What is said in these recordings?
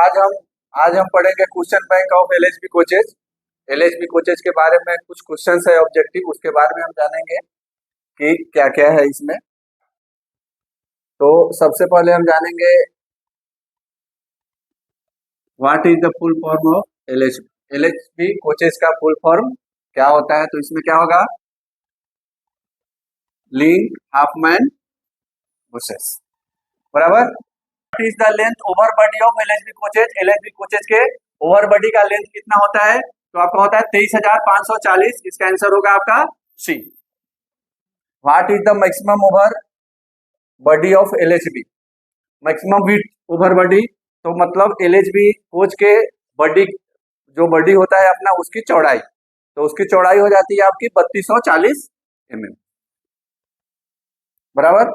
आज हम पढ़ेंगे question bank of LHB coaches. LHB coaches के बारे में कुछ क्वेश्चंस है ऑब्जेक्टिव, उसके बारे में हम जानेंगे कि क्या क्या है इसमें। तो सबसे पहले हम जानेंगे what is the full form of LHB. LHB coaches का फुल फॉर्म क्या होता है? तो इसमें क्या होगा, लिंक हाफमैन बुशेस, बराबर। What is the length over body of LHB coaches. LHB coaches के ओवर बॉडी का लेंथ कितना होता है? तो आपका होता है 23,540। इसका आंसर होगा आपका C. What is the maximum over body of LHB. Maximum width over body, तो मतलब एलएचबी कोच के बॉडी, जो बॉडी होता है अपना, उसकी चौड़ाई, तो उसकी चौड़ाई हो जाती है आपकी 3240 mm, बराबर।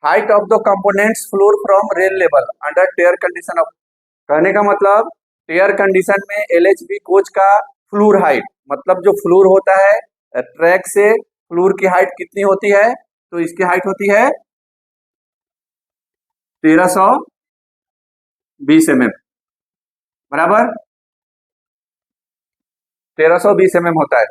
Height of the components floor from rail level under tare condition of. कहने का मतलब टेयर कंडीशन में एलएचबी कोच का फ्लोर हाइट, मतलब जो फ्लोर होता है ट्रैक से फ्लोर की हाइट कितनी होती है? तो इसकी हाइट होती है 1320 mm, बराबर। 1320 mm होता है।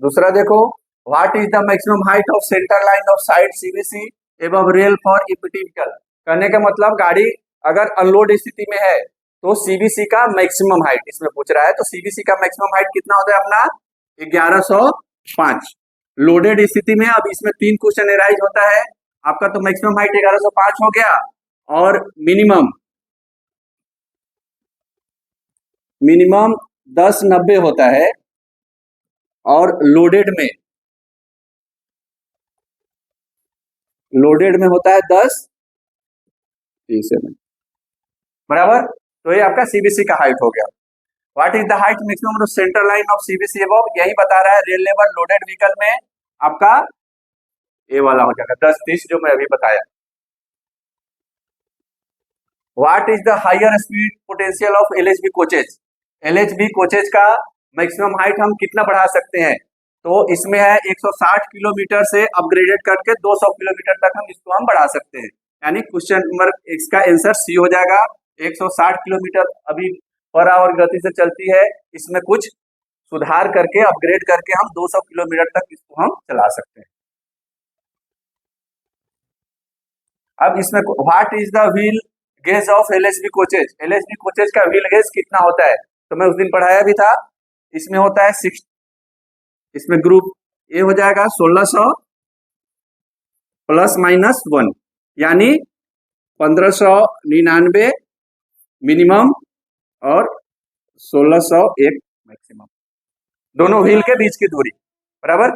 दूसरा देखो, what is the maximum height of centre line of side CBC above rail for ईपीटी vehicle. कहने का मतलब गाड़ी अगर अनलोड स्थिति में है तो सीबीसी का मैक्सिमम हाइट इसमें पूछ रहा है, तो सीबीसी का मैक्सिमम हाइट कितना होता है अपना? 1105। लोडेड स्थिति में अब इसमें 3 क्वेश्चन एराइज होता है आपका, तो मैक्सिमम हाइट 1105 हो गया, और मिनिमम 1090 होता है, और लोडेड में होता है 1030 mm, बराबर। तो ये आपका सीबीसी का हाइट हो गया। What is the height maximum of centre line of CBC above, यही बता रहा है रेल लेवल लोडेड व्हीकल में आपका ये वाला हो जाएगा 1030 जो मैं अभी बताया। What is the higher speed potential of LHB coaches. LHB coaches का मैक्सिमम हाइट हम कितना बढ़ा सकते हैं? तो इसमें है 160 किलोमीटर से अपग्रेडेड करके 200 किलोमीटर तक हम इसको बढ़ा सकते हैं, यानी क्वेश्चन नंबर इसका आंसर सी हो जाएगा। 160 किलोमीटर अभी पर आवर गति से चलती है, इसमें कुछ सुधार करके अपग्रेड करके हम 200 किलोमीटर तक इसको हम चला सकते हैं। अब इसमें what is the wheel gauge of LHB coaches. LHB coaches का व्हील गेज कितना होता है? तो मैं उस दिन पढ़ाया भी था। इसमें होता है 6, इसमें ग्रुप ए हो जाएगा 1600 प्लस माइनस 1, यानी 1599 मिनिमम और 1601 मैक्सिमम, दोनों व्हील के बीच की दूरी, बराबर।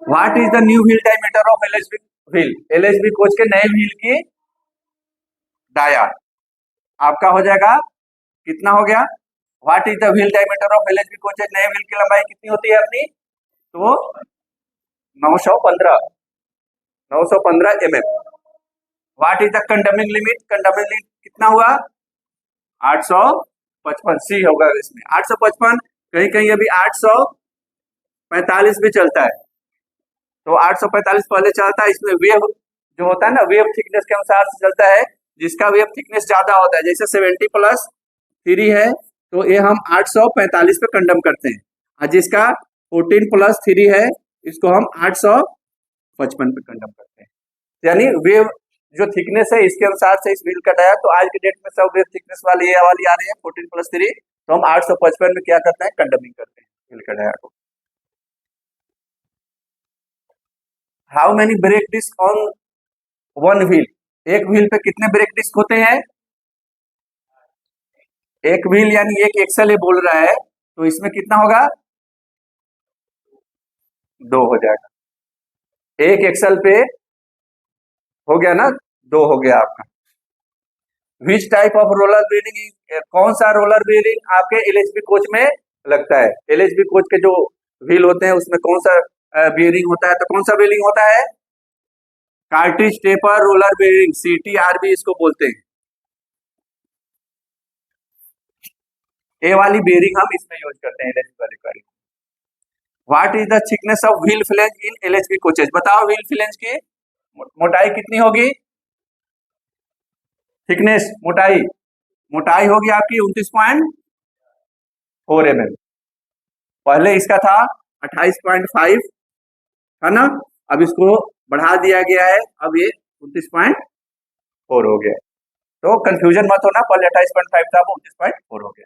What is the new wheel diameter of LHB wheel. LHB coach के नए व्हील की डाया आपका हो जाएगा, कितना हो गया? What is the wheel diameter of LHB coaches, नए व्हील की लंबाई कितनी होती है अपनी? तो 915 mm। What is the कंडमिंग limit. कंडमिंग limit कितना हुआ? 855 सी होगा इसमें 855। कहीं कहीं अभी 845 भी चलता है, तो 845 पहले चलता है। इसमें वेव जो होता है ना, वेव थिकनेस के अनुसार से चलता है। जिसका वेव थिकनेस ज्यादा होता है, जैसे 70+3 है, तो ये हम 845 पे कंडम करते हैं, और जिसका 14+3 है, इसको हम 855 पे कंडम करते हैं। यानी वेव जो थिकनेस है इसके अनुसार से इस व्हील का डाया। तो आज के डेट में सब वेव थिकनेस वाली ये वाली आ रही है 14+3, तो हम 855 में क्या करते हैं? कंडमिंग करते हैं व्हील का डाया को। How many brake disc on one wheel. एक व्हील पे कितने ब्रेक डिस्क होते हैं? एक व्हील यानी एक एक्सल ये बोल रहा है, तो इसमें कितना होगा? 2 हो जाएगा। एक एक्सल पे हो गया ना, 2 हो गया आपका। Which type of roller bearing, कौन सा रोलर बेयरिंग आपके एलएचबी कोच में लगता है? एलएचबी कोच के जो व्हील होते हैं उसमें कौन सा बेयरिंग होता है? तो कौन सा बेयरिंग होता है? Cartridge taper roller bearing, CTRB इसको बोलते हैं। ये वाली बेयरिंग हम इसमें यूज करते हैं एलएचबी वाली गाड़ी। What is the thickness of wheel flange in LHB coaches. बताओ व्हील फ्लेंज की मोटाई कितनी होगी, थिकनेस, मोटाई, मोटाई होगी आपकी 29.4 mm। पहले इसका था 28.5, है ना, अब इसको बढ़ा दिया गया है, अब ये 29.4 हो गया। तो कंफ्यूजन मत होना, पहले 28.5 था, वो 29.4 हो गया।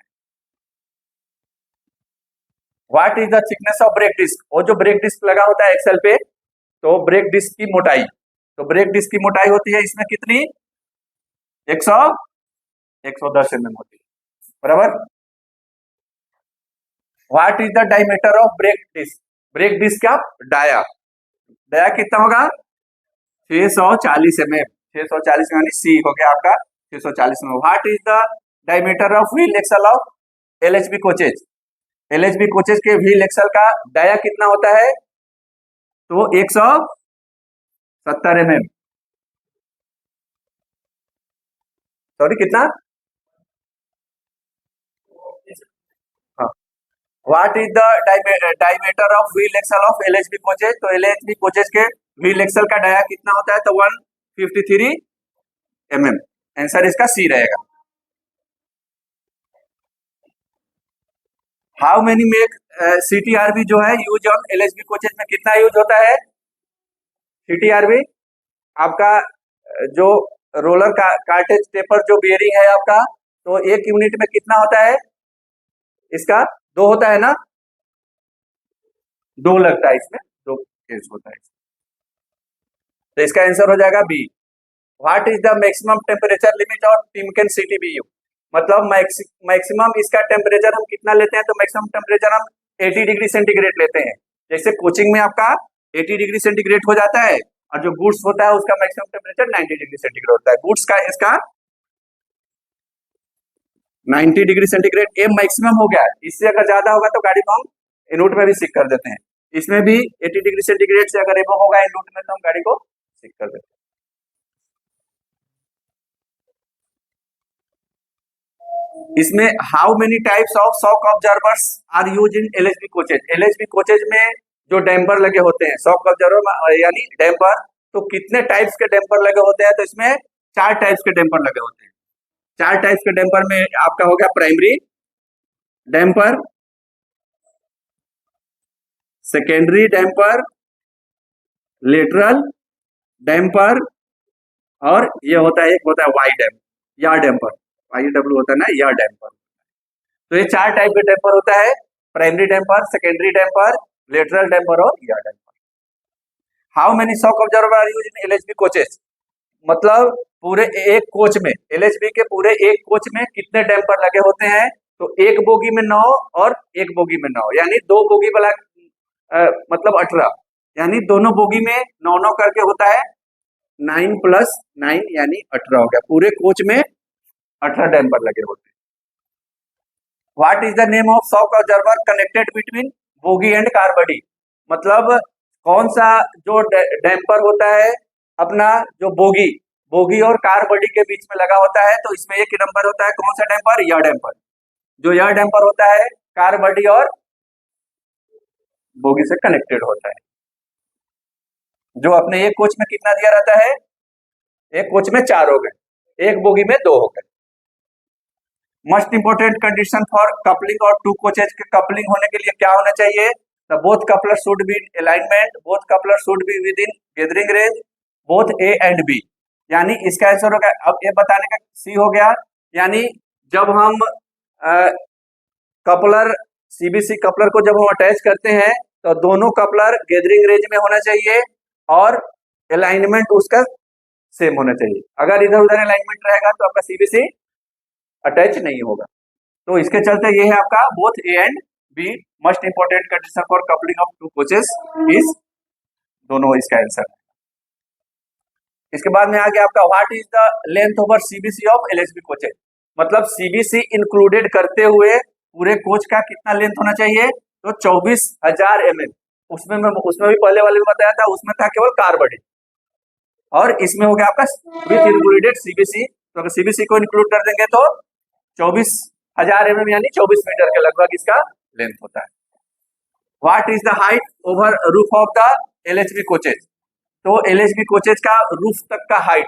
What is the thickness of brake disc, वो जो ब्रेक डिस्क लगा होता है एक्सल पे, तो ब्रेक डिस्क की मोटाई, तो ब्रेक डिस्क की मोटाई होती है इसमें कितनी, 110 mm होती है, बराबर। What is the diameter of brake disc, brake disc का डाया, डाया कितना होगा, 640 mm, 640 यानी सी हो गया आपका 640 mm। What is the diameter of wheel axle of LHB coaches, LHB coaches के व्हील एक्सल का डाया कितना होता है, तो 170 mm, सॉरी कितना, हाँ। What is the diameter of wheel axle of LHB coaches, तो एलएचबी कोचेज के व्हील एक्सल का डाया कितना होता है, तो 153 mm। आंसर इसका सी रहेगा। हाउ मेनी मेक सीटीआरबी जो है यूज ऑन एलएचबी कोचेज में कितना यूज होता है, सीटीआरबी आपका जो रोलर का कार्टेज टेपर जो बियरिंग है आपका, तो एक यूनिट में कितना होता है, इसका 2 होता है ना, 2 लगता है इसमें, 2 केस होता है, तो इसका आंसर हो जाएगा B. What is the maximum temperature limit of Timken CTBU, मतलब मैक्सिमम इसका टेम्परेचर हम कितना लेते हैं, तो मैक्सिमम टेम्परेचर हम 80 डिग्री सेंटीग्रेड लेते हैं। जैसे कोचिंग में आपका 80 डिग्री सेंटीग्रेड हो जाता है, और जो गुड्स होता है उसका मैक्सिमम टेम्परेचर 90 डिग्री सेंटीग्रेड होता है, गुड्स का इसका 90 डिग्री सेंटीग्रेड, ये मैक्सिमम हो गया। इससे अगर ज्यादा होगा तो गाड़ी को हम इनूट में भी सिक कर देते हैं, इसमें भी 80 डिग्री सेंटीग्रेड से अगर एबो होगा इनूट में, तो हम गाड़ी को सिक कर देते हैं। इसमें how many types of shock observers are use in LHB coaches, LHB coaches में जो डैम्पर लगे होते हैं, शॉक ऑब्जर्वर यानी डैम्पर, तो कितने टाइप्स के डैम्पर लगे होते हैं, तो इसमें 4 टाइप्स के डैम्पर लगे होते हैं। 4 टाइप्स के डैम्पर में आपका हो गया primary damper, secondary damper, lateral damper, और ये होता है एक होता है वाई डैम्पर, या डैम्पर, YW होता है ना, या डैम्पर। तो ये 4 टाइप के डैम्पर होता है, primary damper, secondary damper, lateral damper और या damper. How many shock observer are used in LHB coaches, मतलब पूरे एक कोच में, एलएचबी के पूरे एक कोच में कितने डैम्पर लगे होते हैं, तो एक बोगी में 9 और एक बोगी में 9, यानी 2 बोगी वाला मतलब 18, यानी दोनों बोगी में 9 करके होता है, 9 + 9 यानी 18 हो गया, पूरे कोच में 18 डैम्पर लगे होते हैं। What is the name of shock observer connected between bogie and car body, मतलब कौन सा जो डैम्पर होता है अपना, जो बोगी बोगी और कार बॉडी के बीच में लगा होता है, तो इसमें एक नंबर होता है कौन सा डैम्पर, यह डैम्पर, जो यह डैम्पर होता है कार बॉडी और बोगी से कनेक्टेड होता है, जो अपने एक कोच में कितना दिया रहता है, एक कोच में 4 हो गए, एक बोगी में 2 हो गए। Most important condition for coupling और 2 कोचेज के कपलिंग होने के लिए क्या होना चाहिए, तो both coupler should be in alignment, both coupler should be within gathering range, both A and B, यानी इसका आंसर हो गया। अब ये बताने का सी हो गया, यानी जब हम कपलर सीबीसी कपलर को जब हम अटैच करते हैं, तो दोनों कपलर गैदरिंग रेंज में होना चाहिए और अलाइनमेंट उसका सेम होना चाहिए। अगर इधर उधर अलाइनमेंट रहेगा तो आपका सीबीसी अटैच नहीं होगा। तो इसके चलते ये है आपका both A and B, most important condition for coupling of 2 coaches is, दोनों इसका आंसर है। इसके बाद में आ गया आपका what is the length over CBC of LHB coaches, मतलब सीबीसी इंक्लूडेड करते हुए पूरे कोच का कितना लेंथ होना चाहिए, तो 24,000 mm। उसमें भी पहले वाले में बताया था, उसमें था केवल कार बॉडी, और इसमें हो गया आपका विथ इंक्लूडेड सीबीसी, तो अगर सीबीसी को इंक्लूड कर देंगे तो 24,000 mm यानी 24 मीटर के लगभग इसका लेंथ होता है। What is the height over roof of the LHB coaches, तो एलएचबी कोचेज का रूफ तक का हाइट,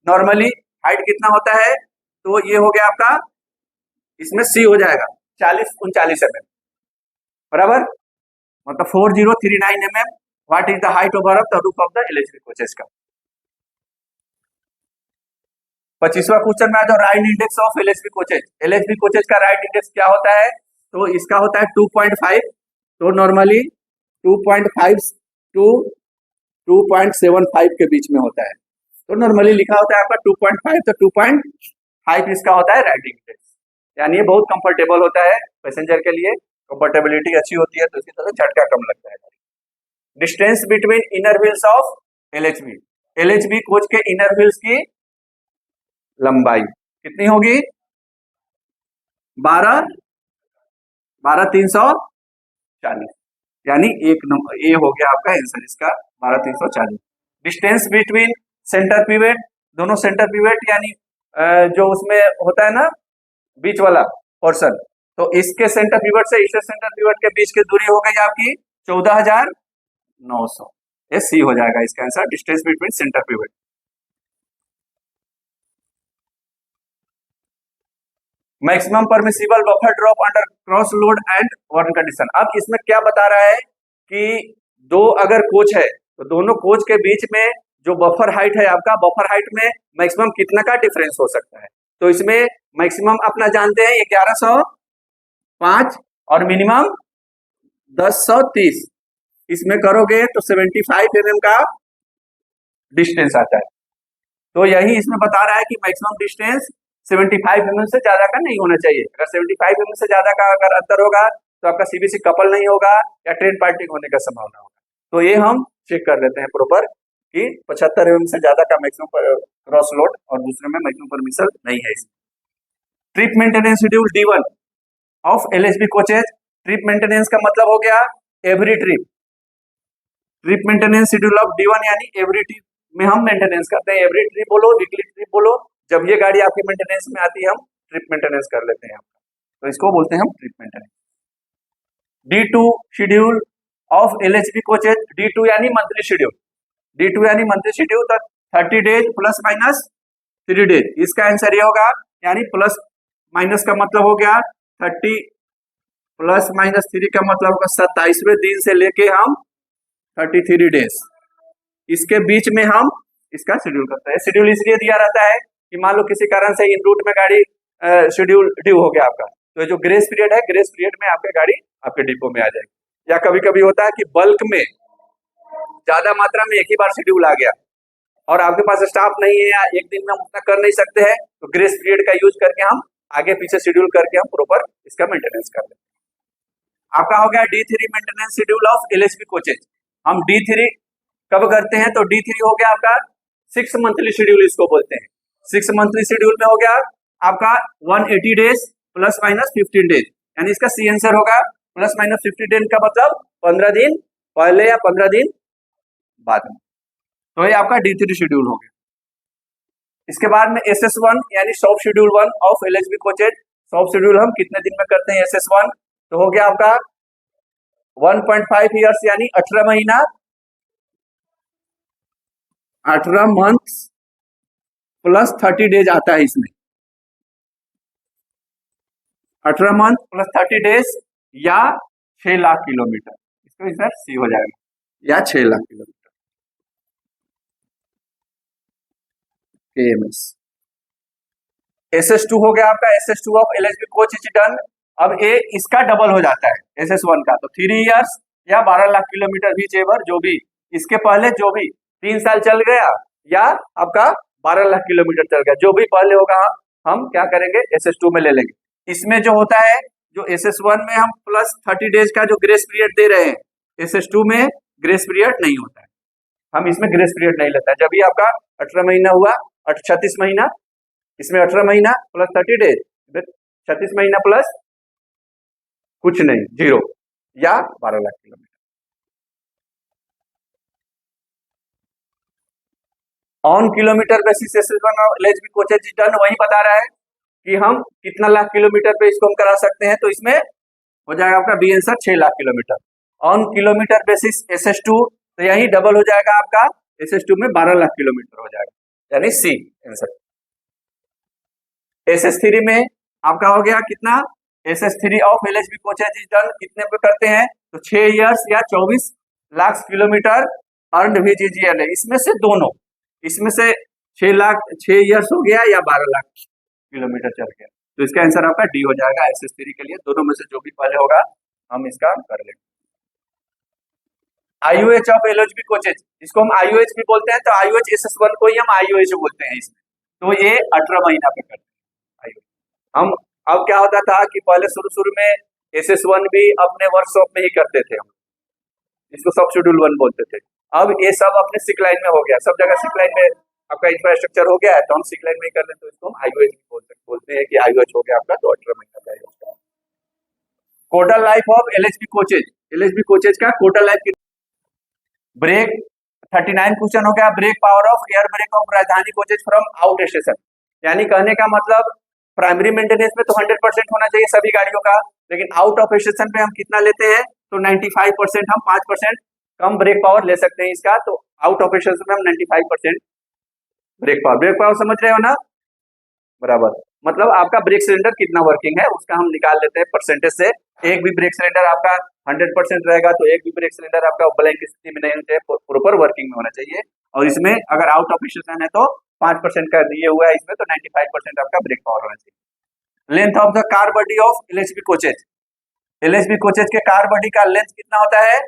नॉर्मली हाइट कितना होता है, तो ये हो गया आपका, इसमें सी हो जाएगा 40-39 mm, बराबर, मतलब 4039 mm। What is the height over of the roof of the LHB coaches का। 25वां क्वेश्चन में आ जाओ, right index of LHB coaches. LHB coaches का राइट इंडेक्स क्या होता है, तो इसका होता है 2.5, तो नॉर्मली 2.5 टू 2.75 के बीच में होता है, तो नॉर्मली लिखा होता है आपका 2.5, तो 2.5 इसका होता है राइट इंडेक्स, यानी ये बहुत कंफर्टेबल होता है पैसेंजर के लिए, कंफर्टेबिलिटी अच्छी होती है, तो इसी तरह झटका कम लगता है। Distance between inner wheels of LHB, LHB coach के इनर व्हील्स की लंबाई कितनी होगी, 12,340, यानी एक नंबर ए हो गया आपका आंसर इसका 12,340। डिस्टेंस बिटवीन सेंटर पिवट, दोनों सेंटर पिवट यानी जो उसमें होता है ना बीच वाला पोर्शन, तो इसके सेंटर पिवट से इसके सेंटर पिवट के बीच की दूरी हो गई आपकी 14,900, ये सी हो जाएगा इसका answer, distance between centre pivot. Maximum permissible buffer drop under cross load and worn condition. अब इसमें क्या बता रहा है कि दो अगर कोच है तो दोनों कोच के बीच में जो बफर हाइट है आपका, बफर हाइट में मैक्सिमम कितना का डिफरेंस हो सकता है, तो इसमें मैक्सिमम अपना जानते हैं 1105 और मिनिमम 1030, इसमें करोगे तो 75 mm का डिस्टेंस आता है, तो यही इसमें बता रहा है कि मैक्सिमम डिस्टेंस 75 mm से ज्यादा का नहीं होना चाहिए। अगर 75 mm से ज्यादा का अगर अंतर होगा तो आपका सीबीसी कपल नहीं होगा या ट्रेन पार्टिंग होने का संभावना होगा, तो ये हम चेक कर लेते हैं प्रॉपर कि 75 mm से ज्यादा का मैक्सिमम क्रॉस लोड और दूसरे में मैक्सिमम परमिशन नहीं है। Trip maintenance schedule D1 of LHB coaches, trip maintenance का मतलब हो गया every trip, trip maintenance schedule of D1 यानी एवरी ट्रिप में हम मेंटेनेंस करते हैं, एवरी ट्रिप बोलो, वीकली ट्रिप बोलो, जब ये गाड़ी आपकी मेंटेनेंस में आती है हम ट्रिप मेंटेनेंस कर लेते हैं, तो इसको बोलते हैं हम trip maintenance. D2 schedule of LHB coaches, D2 यानी मंथली शेड्यूल, D2 यानी मंथली शेड्यूल, तो 30 डेज प्लस माइनस 3 डेज, इसका आंसर ये होगा, यानी प्लस माइनस का मतलब हो गया 30 प्लस माइनस 3 का मतलब होगा 27वें दिन से लेके हम 33 डेज, इसके बीच में हम इसका शेड्यूल करते हैं। शेड्यूल इसलिए दिया रहता है कि मान लो किसी कारण से इन रूट में गाड़ी शेड्यूल ड्यू हो गया आपका, तो जो ग्रेस पीरियड है, ग्रेस पीरियड में आपकी गाड़ी आपके डिपो में आ जाएगी, या कभी कभी होता है कि बल्क में ज्यादा मात्रा में एक ही बार शेड्यूल आ गया और आपके पास स्टाफ नहीं है या एक दिन में हम उतना कर नहीं सकते हैं, तो ग्रेस पीरियड का यूज करके हम आगे पीछे शेड्यूल करके हम प्रॉपर इसका मेंटेनेंस कर लेते हैं। आपका हो गया D3 maintenance schedule of LHB coaches. हम D3 कब करते हैं, तो D3 हो गया आपका 6 मंथली शेड्यूल, इसको बोलते हैं 6 मंथली शेड्यूल में हो गया आपका 180 डेज प्लस माइनस 15 डेज, यानी इसका सी आंसर होगा प्लस माइनस 50 डेज का मतलब 15 दिन पहले या 15 दिन बाद में, तो ये आपका D3 शेड्यूल हो गया। इसके बाद में SS1 यानी soft schedule 1 of LHB coaches, soft schedule हम कितने दिन में करते हैं SS1, तो हो गया आपका 1.5 ईयर्स यानी 18 महीना, 18 मंथ प्लस 30 डेज आता है इसमें, 18 मंथ प्लस 30 डेज या 6 लाख किलोमीटर, इसको इधर सी हो जाएगा, या 6 लाख किलोमीटर KMS। SS2 हो गया आपका, SS2 of LHB coach is done. अब ये इसका डबल हो जाता है SS1 का, तो 3 इयर्स या 12 लाख किलोमीटर बीच एवर, जो भी इसके पहले जो भी 3 साल चल गया या आपका 12 लाख किलोमीटर चल गया, जो भी पहले होगा हम क्या करेंगे SS2 में ले लेंगे। इसमें जो होता है, जो SS1 में हम प्लस 30 डेज का जो ग्रेस पीरियड दे रहे हैं, SS2 में ग्रेस पीरियड नहीं होता है, हम इसमें ग्रेस पीरियड नहीं लेता है। जब भी आपका 18 महीना हुआ, 36 महीना, इसमें 18 महीना प्लस 30 डेज, 36 महीना प्लस कुछ नहीं, 0 या 12 lakh kilometre. On kilometre basis SS1 of LHB coaches is done, वही बता रहा है कि हम कितना लाख किलोमीटर पे इसको हम करा सकते हैं, तो इसमें हो जाएगा आपका B answer 6 lakh kilometre. On kilometre basis SS2, तो यही डबल हो जाएगा आपका SS2 में 12 लाख किलोमीटर हो जाएगा, यानी सी आंसर। SS3 में आपका हो गया कितना, SS3 of LHB coaches is done कितने पे करते हैं, तो 6 इयर्स या 24 लाख किलोमीटर अर्न VGGL है, इसमें से दोनों, इसमें से 6 इयर्स हो गया या 12 लाख किलोमीटर चल गया, तो इसका आंसर आपका डी हो जाएगा SS3 के लिए। दोनों में से जो भी पहले होगा हम इसका कर लेंगे। IUH ऑफ LHB कोचेज, इसको हम IUH भी बोलते हैं, तो IUH SS1 को ही हम IUH बोलते हैं इसमें, तो ये 18 महीना पे करते हैं IUH। हम अब क्या होता था कि पहले शुरू में SS1 भी अपने वर्कशॉप में ही करते थे, हम इसको सब शेड्यूल 1 बोलते थे। अब ये सब अपने सिक लाइन में हो गया, सब जगह सिक लाइन में आपका इंफ्रास्ट्रक्चर हो गया है, तो हम सिक लाइन में ही कर लेते हैं, तो इसको हम IUH बोलते हैं कि IUH हो गया आपका, तो 18 महीना का IUH। Total life of LHB coaches, LHB coaches का टोटल लाइफ, ब्रेक 39 क्वेश्चन हो गया, brake power of air brake of Rajdhani coaches from out station, यानी कहने का मतलब प्राइमरी मेंटेनेंस में तो 100% होना चाहिए सभी गाड़ियों का, लेकिन आउट ऑफ स्टेशन पे हम कितना लेते हैं, तो 95%, हम 5% कम ब्रेक पावर ले सकते हैं इसका, तो आउट ऑफ स्टेशन में हम 95% ब्रेक पावर समझ रहे हो ना, बराबर, मतलब आपका ब्रेक सिलेंडर कितना वर्किंग है उसका हम निकाल लेते हैं परसेंटेज से। एक भी ब्रेक सिलेंडर आपका 100% रहेगा, तो एक भी ब्रेक सिलेंडर आपका ब्लैंक स्थिति में नहीं होना चाहिए, प्रॉपर वर्किंग में होना चाहिए, और इसमें अगर आउट ऑफ स्टेशन है तो 5% का दिए हुआ है इसमें, तो 95% आपका ब्रेक पावर होना चाहिए। Length of the car body of LHB coaches, LHB coaches के कार बॉडी का लेंथ कितना होता है,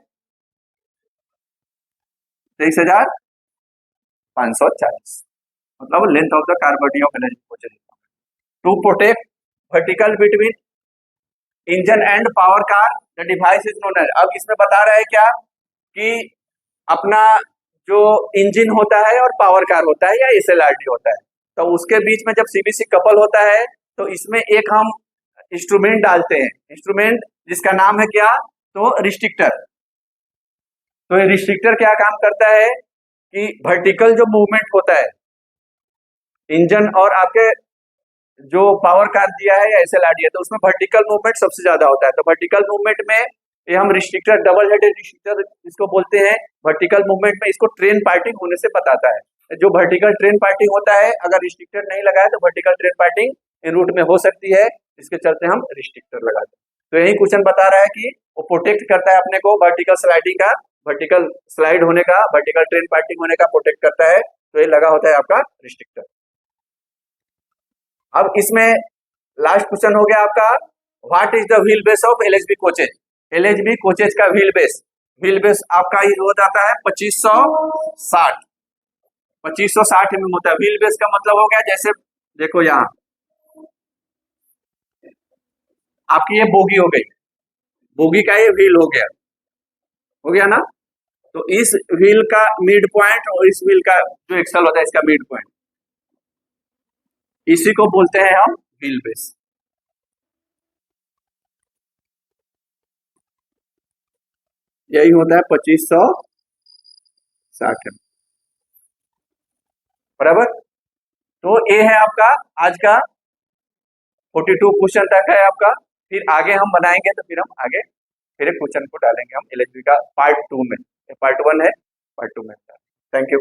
23,540, मतलब length of the car body of LHB coaches. To protect vertical between engine and power car the device is known as, अब इसमें बता रहा है क्या कि अपना जो इंजन होता है और पावर कार होता है या SLRD होता है, तो उसके बीच में जब CBC कपल होता है तो इसमें एक हम इंस्ट्रूमेंट डालते हैं, इंस्ट्रूमेंट जिसका नाम है क्या, तो रिस्ट्रिक्टर। तो ये रिस्ट्रिक्टर क्या काम करता है कि वर्टिकल जो मूवमेंट होता है इंजन और आपके जो पावर कार दिया है या SLRD है, तो उसमें वर्टिकल मूवमेंट सबसे ज्यादा होता है, तो वर्टिकल मूवमेंट में ये हम रिस्ट्रिक्टर, डबल हेडेड रिस्ट्रिक्टर इसको बोलते हैं। वर्टिकल मूवमेंट में इसको ट्रेन पार्टिंग होने से बताता है, जो वर्टिकल ट्रेन पार्टिंग होता है अगर रिस्ट्रिक्टर नहीं लगाए तो वर्टिकल ट्रेन पार्टिंग इन रूट में हो सकती है, इसके चलते हम रिस्ट्रिक्टर लगाते हैं। तो यही क्वेश्चन बता रहा है कि वो प्रोटेक्ट करता है अपने को वर्टिकल स्लाइडिंग का, वर्टिकल स्लाइड होने का, वर्टिकल ट्रेन पार्टिंग होने का प्रोटेक्ट करता है, तो ये लगा होता है आपका रिस्ट्रिक्टर। अब इसमें लास्ट क्वेश्चन हो गया आपका, what is the wheel base of LHB coaches, LHB coaches का व्हील बेस आपका हो जाता है 2560, 2560 mm होता है। व्हील बेस का मतलब हो गया, जैसे देखो यहाँ आपकी ये बोगी हो गई, बोगी का ये व्हील हो गया ना, तो इस व्हील का मिड पॉइंट और इस व्हील का जो एक्सल होता है इसका मिड पॉइंट, इसी को बोलते हैं हम व्हील बेस। यही होता है 2560 बराबर। तो ये है आपका आज का 42 क्वेश्चन तक है आपका, फिर आगे हम बनाएंगे तो फिर हम आगे फिर एक क्वेश्चन को डालेंगे हम LHB का पार्ट 2 में, पार्ट 1 है, पार्ट 2 में। Thank you.